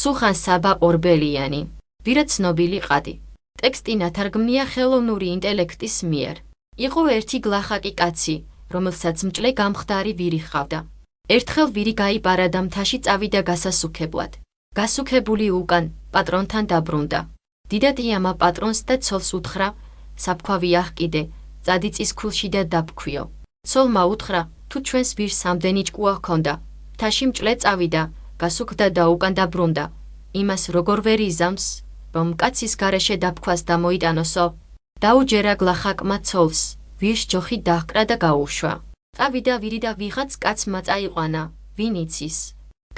სულხან საბა ორბელიანი. ვირა ცნობილი ყადი. ტექსტი ნათარგმნია ხელოვნური ინტელექტის მიერ. იყო ერთი გლახაკი კაცი, რომელსაც მჭლე გამხდარი ვირი ჰყავდა. ერთხელ ვირი გაიპარა და მთაში წავიდა გასასუქებლად. გასუქებული უკან პატრონთან დაბრუნდა. დიდად იამა პატრონს და ცოლს უთხრა, საფქვავი აჰკიდე, წადიწის ქულში და დაფქვიო. ცოლმა უთხრა, თუ ჩვენს ვირს ამდენი ჭკუა ჰქონდა, მთაში მჭლე წავიდა, გასუქდა და უკან დაბრუნდა. იმას როგორ ვერ იზამს, რომ კაცის გარეშე დაფქვას დამოიტანოსო? დაუჯერა გლახაკმა ცოლს, ვირს ჯოხი დაჰკრა და გაუშვა. წავიდა ვირი და ვიღაც კაცმა წაიყვანა, ვინ იცის.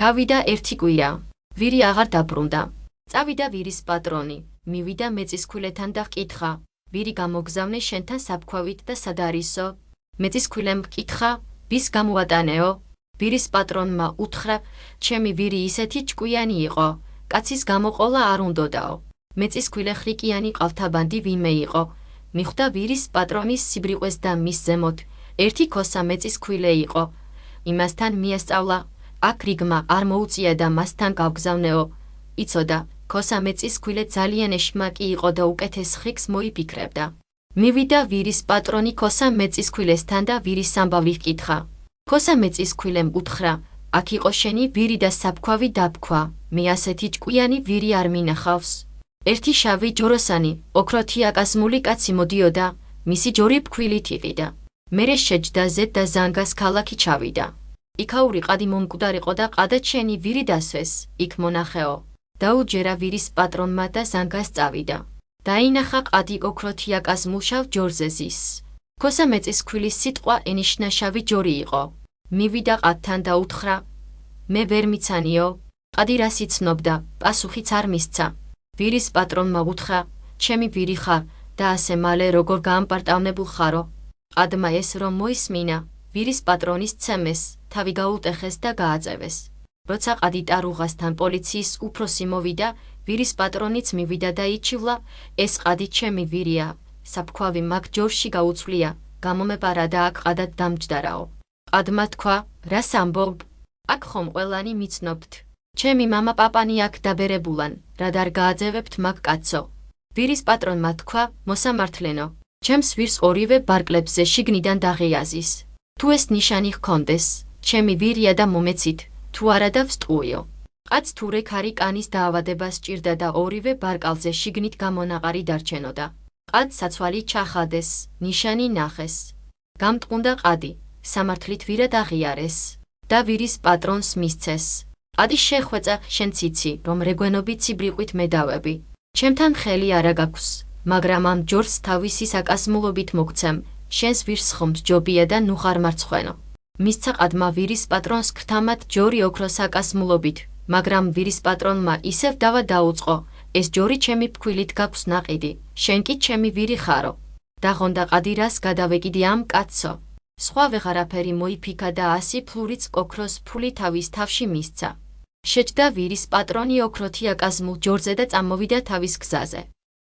გავიდა ერთი კვირა, ვირი აღარ დაბრუნდა. წავიდა ვირის პატრონი, მივიდა მეწისქვილეთან და ჰკითხა, ვირი გამოგზავნე შენთან საფქვავით და სად არისო? მეწისქვილემ ჰკითხა, ვის გამოვატანეო? ვირის პატრონმა უთხრა, ჩემი ვირი ისეთი ჭკვიანი იყო, კაცის გამოყოლა არ უნდოდაო. მეწისქვილე ხრიკიანი ყავთაბანდი ვინმე იყო, მიხვდა ვირის პატრონის სიბრიყვეს და მის ზემოთ ერთი ქოსა მეწისქვილე იყო. იმასთან მიასწავლა, აქ რიგმა არ მოუწია და მასთან გავგზავნეო. იცოდა, ქოსა მეწისქვილე ძალიან ეშმაკი იყო და უკეთეს ხიკს მოიფიქრებდა. მივიდა ვირის პატრონი ქოსა მეწისქვილესთან და ვირის ამბავი ჰკითხა. ქოსა მეწისქვილემ უთხრა, აქ იყო შენი ვირი და საფქვავი დაფქვა, მე ასეთი ჭკვიანი ვირი არ მინახავს. ერთი შავი ჯოროსანი, ოქროთი აკაზმული კაცი მოდიოდა, მისი ჯორი ფქვილით იყიდა. მერე შეჯდა ზედ და ზანგას ქალაქი ჩავიდა. იქაური ყადი მომკვდარიყო და ყადად შენი ვირი დასვეს, იქ მონახეო. დაუჯერა ვირის პატრონმა და ზანგას წავიდა. დაინახა ყადი ოქროთი აკაზმულ შავ ჯორზე ზის. ქოსა მეწისქვილის სიტყვა ენიშნა შავი ჯორი იყო. მივიდა ყადთან და უთხრა, მე ვერ მიცანიო. ყადი რას იცნობდა, პასუხიც არ მისცა. ვირის პატრონმა უთხრა, ჩემი ვირი ხარ და ასე მალე როგორ გაამპარტავნებულ ხარო? ყადმა ეს რომ მოისმინა, ვირის პატრონის ცემეს, თავი გაუტეხეს და გააწევეს. როცა ყადი ტარუღასთან პოლიციის უფროსი მოვიდა, ვირის პატრონიც მივიდა და იჩივლა, ეს ყადი ჩემი ვირია, საფქვავი მაგ ჯორში გაუცვლია, გამომეპარა და აქ ყადად დამჯდარაო. ყადმა თქვა, რას ამბობ? აქ ხომ ყველანი მიცნობთ. ჩემი მამა პაპანი აქ დაბერებულან, რად არ გააძევებთ მაგ კაცო? ვირის პატრონმა თქვა, მოსამართლენო, ჩემს ვირს ორივე ბარკლებზე შიგნიდან დაღიაზის. თუ ეს ნიშანი ჰქონდეს, ჩემი ვირია და მომეცით, თუ არა და ვსტყუიო. ყაც თუ რეკარი კანის დაავადება სჭირდა და ორივე ბარკალზე შიგნით გამონაყარი დარჩენოდა. ყად საცვალი ჩახადეს, ნიშანი ნახეს. გამტყუნდა ყადი, სამართლით ვირად აღიარეს და ვირის პატრონს მისცეს. ყადი შეხვეწა, შენ ციცი, რომ რეგვენობით ციბრიყვით მედავები. ჩემთან ხელი არა გაქვს, მაგრამ ამ ჯორს თავისი საკასმულობით მოგცემ, შენს ვირს ხომ ჯობია და ნუ ხარ მარცხვენო. მისცა ყადმა ვირის პატრონს ქრთამად ჯორი ოქროს საკასმულობით, მაგრამ ვირის პატრონმა ისევ დავა დაუწყო, ეს ჯორი ჩემი ფქვილით გაქვს ნაყიდი, შენ კი ჩემი ვირი ხარო. დაღონდა ყადი რას გადავეკიდი ამ კაცო. სხვა ვეღარაფერი მოიფიქა და 100 ფლურიც ოქროს ფული თავის თავში მისცა. შეჯდა ვირის პატრონი ოქროთი აკაზმულ ჯორზე და წამოვიდა თავის გზაზე.